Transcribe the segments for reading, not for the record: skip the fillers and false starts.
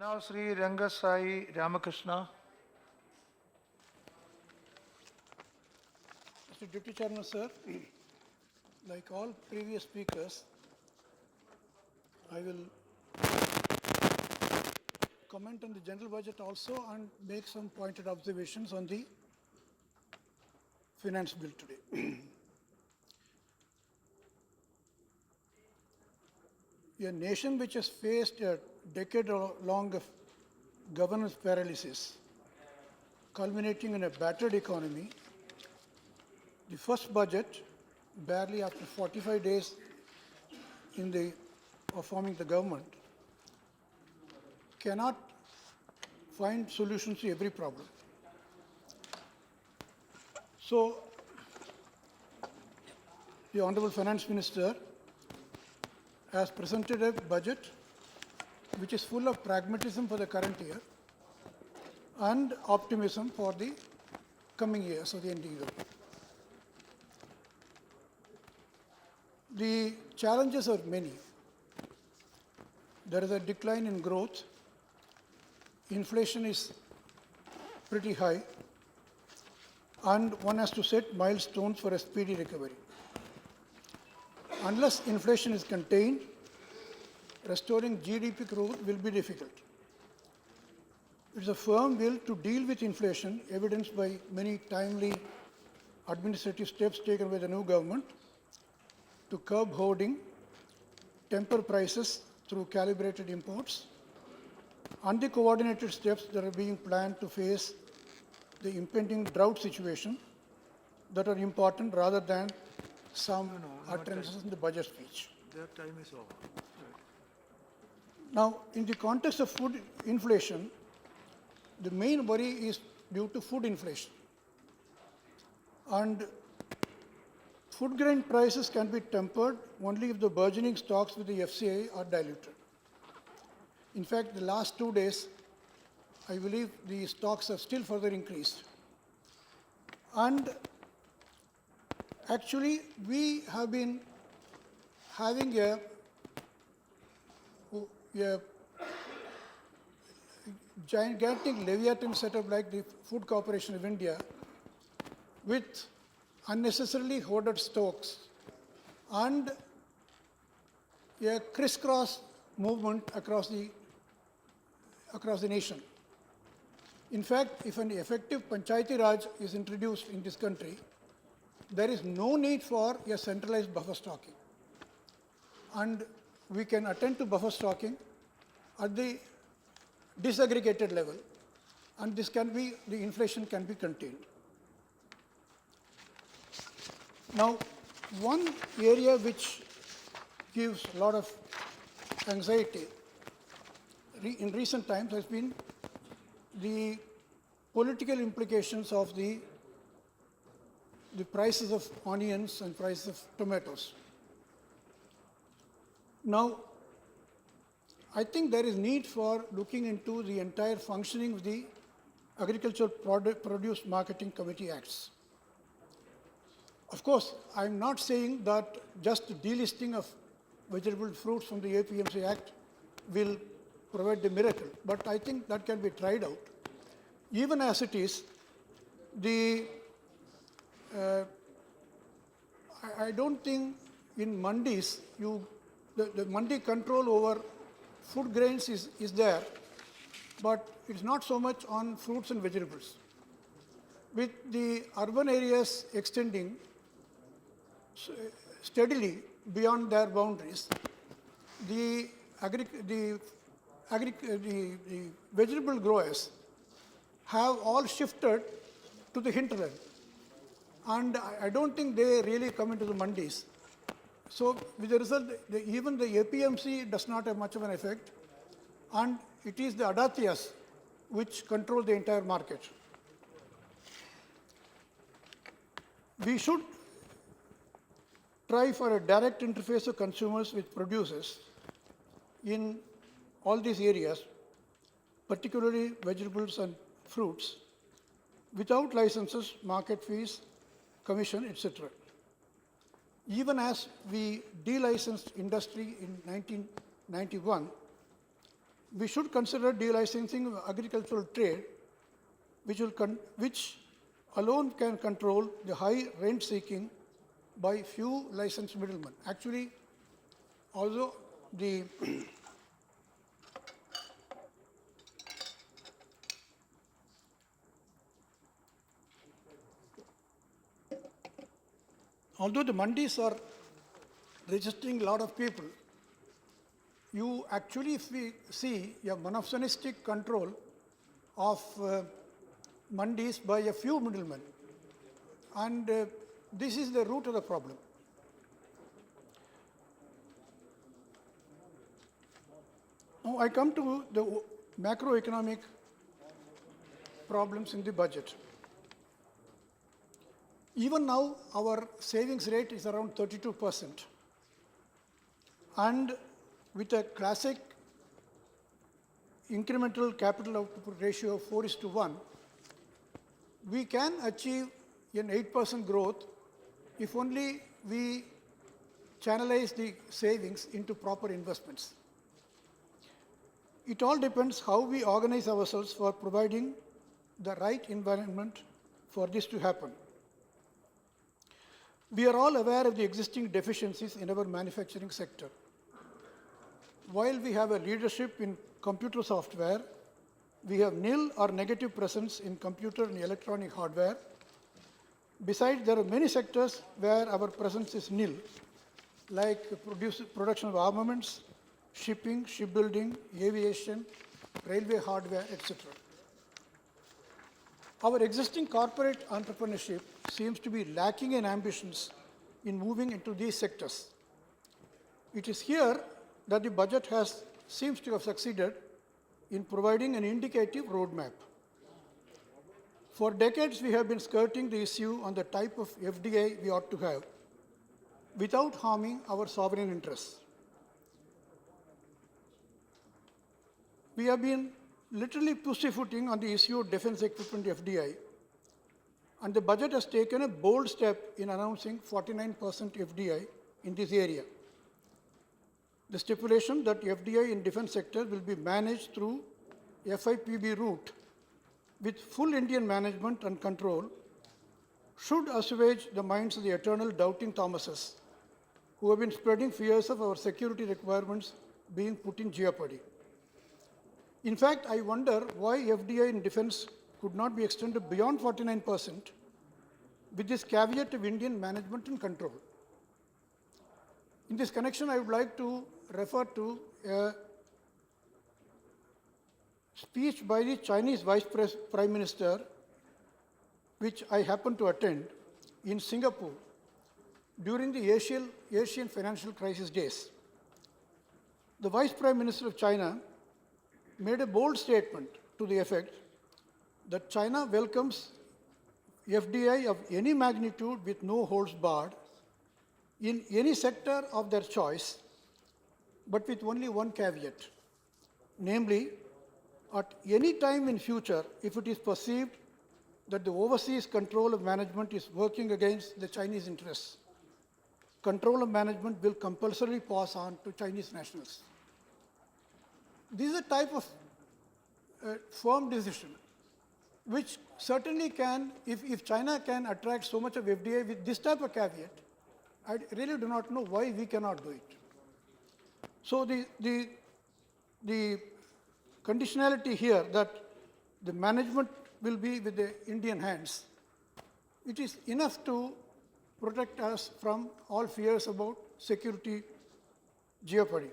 Now Sri Rangasayee Ramakrishna. Mr. Deputy Chairman, sir, like all previous speakers, I will comment on the general budget also and make some pointed observations on the finance bill today. A nation which has faced a decade-long of governance paralysis, culminating in a battered economy, the first budget, barely after 45 days of forming the government, cannot find solutions to every problem. So, the Honorable Finance Minister has presented a budget which is full of pragmatism for the current year and optimism for the coming years of the ending year. The challenges are many. There is a decline in growth. Inflation is pretty high, and one has to set milestones for a speedy recovery. Unless inflation is contained, restoring GDP growth will be difficult. It is a firm will to deal with inflation, evidenced by many timely administrative steps taken by the new government to curb hoarding, temper prices through calibrated imports, and the coordinated steps that are being planned to face the impending drought situation that are important rather than some utterances in the budget speech. Their time is over. Now, in the context of food inflation, the main worry is due to food inflation. And food grain prices can be tempered only if the burgeoning stocks with the FCI are diluted. In fact, the last 2 days, I believe the stocks have still further increased. And actually, we have been having a gigantic Leviathan setup like the Food Corporation of India with unnecessarily hoarded stocks and a crisscross movement across the nation. In fact, if an effective Panchayati Raj is introduced in this country, there is no need for a centralized buffer stocking. And we can attend to buffer stocking at the disaggregated level, and the inflation can be contained. Now, one area which gives a lot of anxiety in recent times has been the political implications of the prices of onions and prices of tomatoes. Now, I think there is need for looking into the entire functioning of the Agricultural Produce Marketing Committee Acts. Of course, I am not saying that just delisting of vegetable fruits from the APMC Act will provide the miracle, but I think that can be tried out. Even as it is, I don't think in mandis, the mandi control over food grains is there, but it's not so much on fruits and vegetables. With the urban areas extending steadily beyond their boundaries, the vegetable growers have all shifted to the hinterland. And I don't think they really come into the mandis. So with the result, even the APMC does not have much of an effect, and it is the adatyas which control the entire market. We should try for a direct interface of consumers with producers in all these areas, particularly vegetables and fruits, without licenses, market fees, commission, etc. Even as we delicensed industry in 1991, we should consider delicensing of agricultural trade, which alone can control the high rent seeking by few licensed middlemen. Actually, although the although the mandis are registering a lot of people, you actually see a monopolistic control of mandis by a few middlemen. And this is the root of the problem. Now I come to the macroeconomic problems in the budget. Even now, our savings rate is around 32%. And with a classic incremental capital output ratio of 4:1, we can achieve an 8% growth if only we channelize the savings into proper investments. It all depends how we organize ourselves for providing the right environment for this to happen. We are all aware of the existing deficiencies in our manufacturing sector. While we have a leadership in computer software, we have nil or negative presence in computer and electronic hardware. Besides, there are many sectors where our presence is nil, like production of armaments, shipping, shipbuilding, aviation, railway hardware, etc. Our existing corporate entrepreneurship seems to be lacking in ambitions in moving into these sectors. It is here that the budget seems to have succeeded in providing an indicative roadmap. For decades, we have been skirting the issue on the type of FDI we ought to have without harming our sovereign interests. We have been literally pussyfooting on the issue of defense equipment FDI, and the budget has taken a bold step in announcing 49% FDI in this area. The stipulation that FDI in defense sector will be managed through FIPB route with full Indian management and control should assuage the minds of the eternal doubting Thomases who have been spreading fears of our security requirements being put in jeopardy. In fact, I wonder why FDI in defense could not be extended beyond 49% with this caveat of Indian management and control. In this connection, I would like to refer to a speech by the Chinese Vice Prime Minister, which I happened to attend in Singapore during the Asian financial crisis days. The Vice Prime Minister of China made a bold statement to the effect that China welcomes FDI of any magnitude with no holds barred in any sector of their choice, but with only one caveat, namely, at any time in future, if it is perceived that the overseas control of management is working against the Chinese interests, control of management will compulsorily pass on to Chinese nationals. This is a type of firm decision, which certainly can, if China can attract so much of FDI with this type of caveat, I really do not know why we cannot do it. So the conditionality here that the management will be with the Indian hands, it is enough to protect us from all fears about security jeopardy.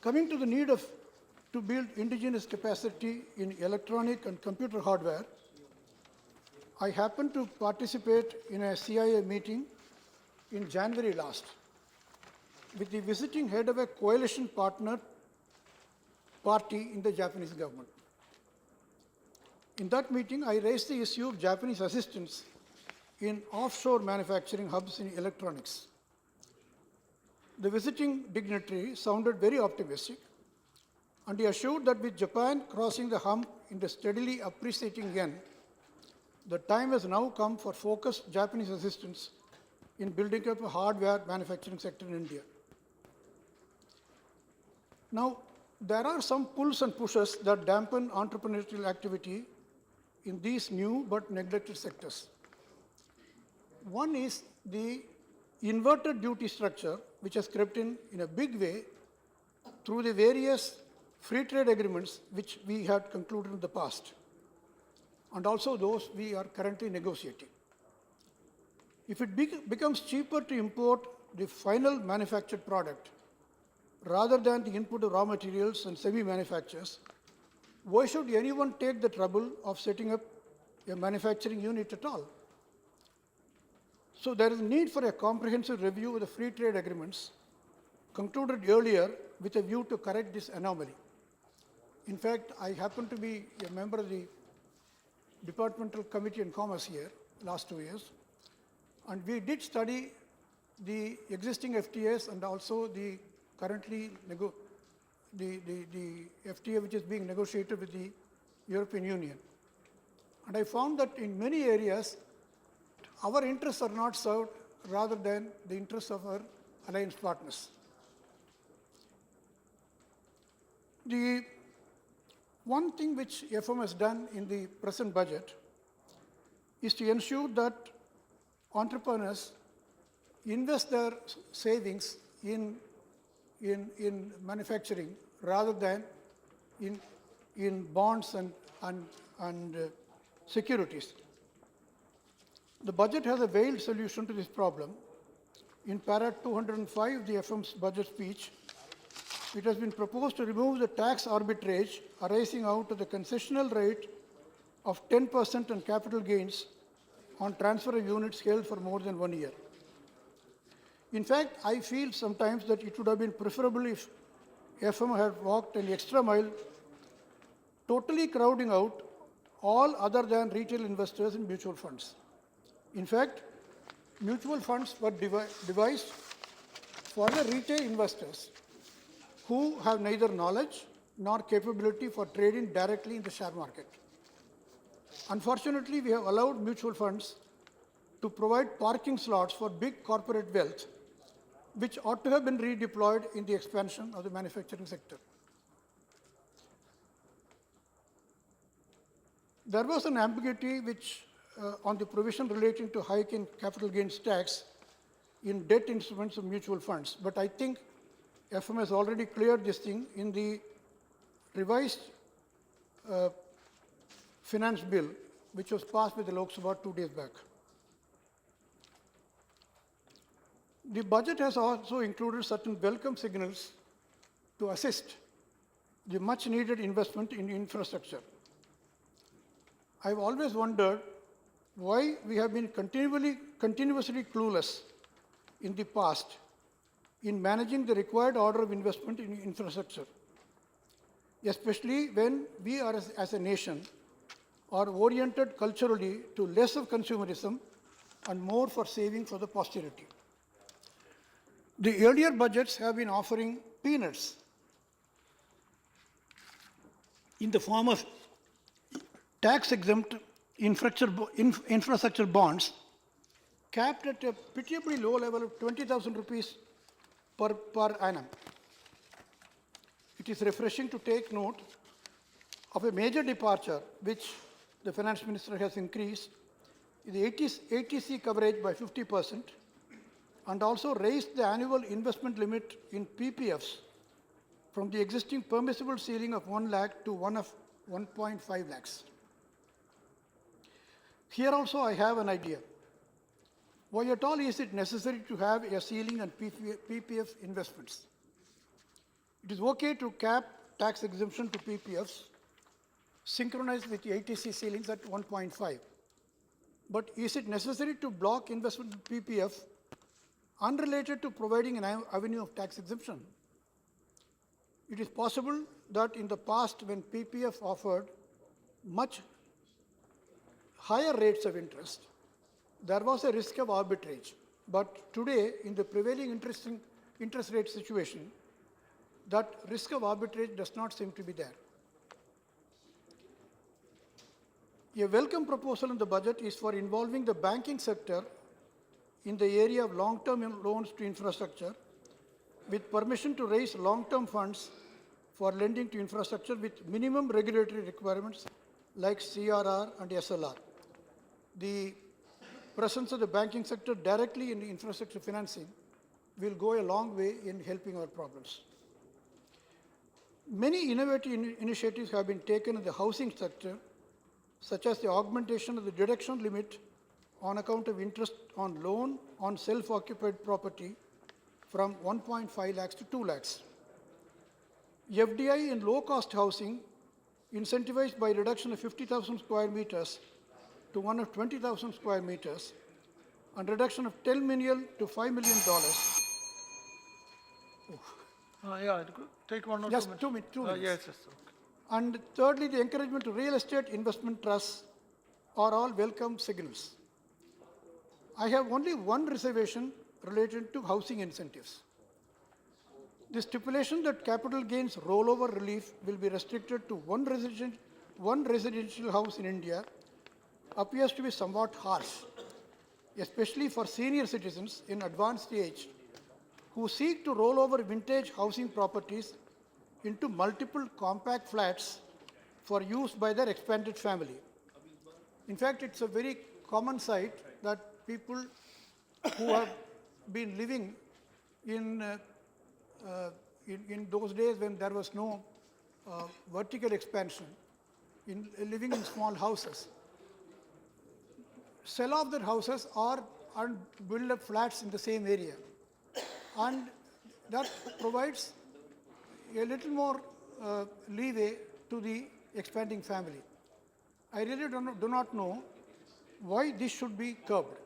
Coming to the need to build indigenous capacity in electronic and computer hardware, I happened to participate in a CIA meeting in January last with the visiting head of a coalition partner party in the Japanese government. In that meeting, I raised the issue of Japanese assistance in offshore manufacturing hubs in electronics. The visiting dignitary sounded very optimistic, and he assured that with Japan crossing the hump in the steadily appreciating yen, the time has now come for focused Japanese assistance in building up a hardware manufacturing sector in India. Now, there are some pulls and pushes that dampen entrepreneurial activity in these new but neglected sectors. One is the inverted duty structure, which has crept in a big way through the various free trade agreements which we had concluded in the past, and also those we are currently negotiating. If it becomes cheaper to import the final manufactured product rather than the input of raw materials and semi-manufacturers, why should anyone take the trouble of setting up a manufacturing unit at all? So there is a need for a comprehensive review of the free trade agreements concluded earlier with a view to correct this anomaly. In fact, I happen to be a member of the Departmental Committee on Commerce here last 2 years, and we did study the existing FTAs and also the currently the FTA which is being negotiated with the European Union. And I found that in many areas, our interests are not served rather than the interests of our alliance partners. The one thing which FM has done in the present budget is to ensure that entrepreneurs invest their savings in manufacturing rather than in bonds and securities. The budget has a veiled solution to this problem. In para 205 of the FM's budget speech, it has been proposed to remove the tax arbitrage arising out of the concessional rate of 10% on capital gains on transfer of units held for more than 1 year. In fact, I feel sometimes that it would have been preferable if FM had walked an extra mile, totally crowding out all other than retail investors in mutual funds. In fact, mutual funds were devised for the retail investors who have neither knowledge nor capability for trading directly in the share market. Unfortunately, we have allowed mutual funds to provide parking slots for big corporate wealth, which ought to have been redeployed in the expansion of the manufacturing sector. There was an ambiguity which on the provision relating to hike in capital gains tax in debt instruments of mutual funds, but I think FM has already cleared this thing in the revised finance bill, which was passed with the Lok Sabha 2 days back. The budget has also included certain welcome signals to assist the much needed investment in infrastructure. I've always wondered why we have been continuously clueless in the past in managing the required order of investment in infrastructure, especially when we are as a nation are oriented culturally to less of consumerism and more for saving for the posterity. The earlier budgets have been offering peanuts in the form of tax-exempt infrastructure bonds capped at a pitiably low level of 20,000 rupees per annum. It is refreshing to take note of a major departure which the finance minister has increased the ATC coverage by 50% and also raised the annual investment limit in PPFs from the existing permissible ceiling of 1 lakh to one of 1.5 lakhs. Here also I have an idea. Why at all is it necessary to have a ceiling on PPF investments? It is okay to cap tax exemption to PPFs synchronized with the ATC ceilings at 1.5. But is it necessary to block investment in PPF unrelated to providing an avenue of tax exemption? It is possible that in the past, when PPF offered much higher rates of interest, there was a risk of arbitrage. But today, in the prevailing interest rate situation, that risk of arbitrage does not seem to be there. A welcome proposal in the budget is for involving the banking sector in the area of long-term loans to infrastructure with permission to raise long-term funds for lending to infrastructure with minimum regulatory requirements like CRR and SLR. The presence of the banking sector directly in infrastructure financing will go a long way in helping our problems. Many innovative initiatives have been taken in the housing sector, such as the augmentation of the deduction limit on account of interest on loan on self-occupied property from 1.5 lakhs to 2 lakhs. FDI in low-cost housing incentivized by reduction of 50,000 square meters to one of 20,000 square meters and reduction of $10 million to $5 million. Yeah, take 1 or 2 Just minutes. 2 minutes. 2 minutes. Yes, yes, okay. And thirdly, the encouragement to real estate investment trusts are all welcome signals. I have only one reservation related to housing incentives. The stipulation that capital gains rollover relief will be restricted to one residential house in India appears to be somewhat harsh, especially for senior citizens in advanced age who seek to roll over vintage housing properties into multiple compact flats for use by their expanded family. In fact, it's a very common sight that people who have been living in those days when there was no vertical expansion, living in small houses, sell off their houses and build up flats in the same area. And that provides a little more leeway to the expanding family. I really do not know why this should be curbed.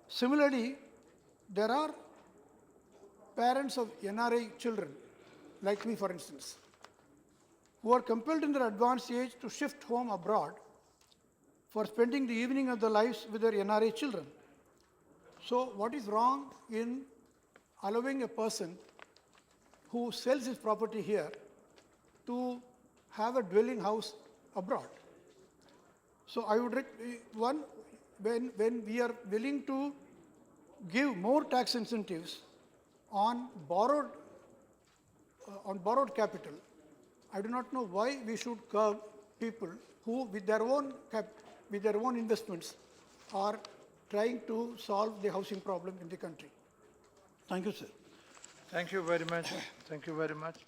Similarly, there are parents of NRI children, like me for instance, who are compelled in their advanced age to shift home abroad for spending the evening of their lives with their NRI children. So what is wrong in allowing a person who sells his property here to have a dwelling house abroad? So I would, when we are willing to give more tax incentives on borrowed capital, I do not know why we should curb people who, with their own investments, are trying to solve the housing problem in the country. Thank you, sir. Thank you very much. Thank you very much.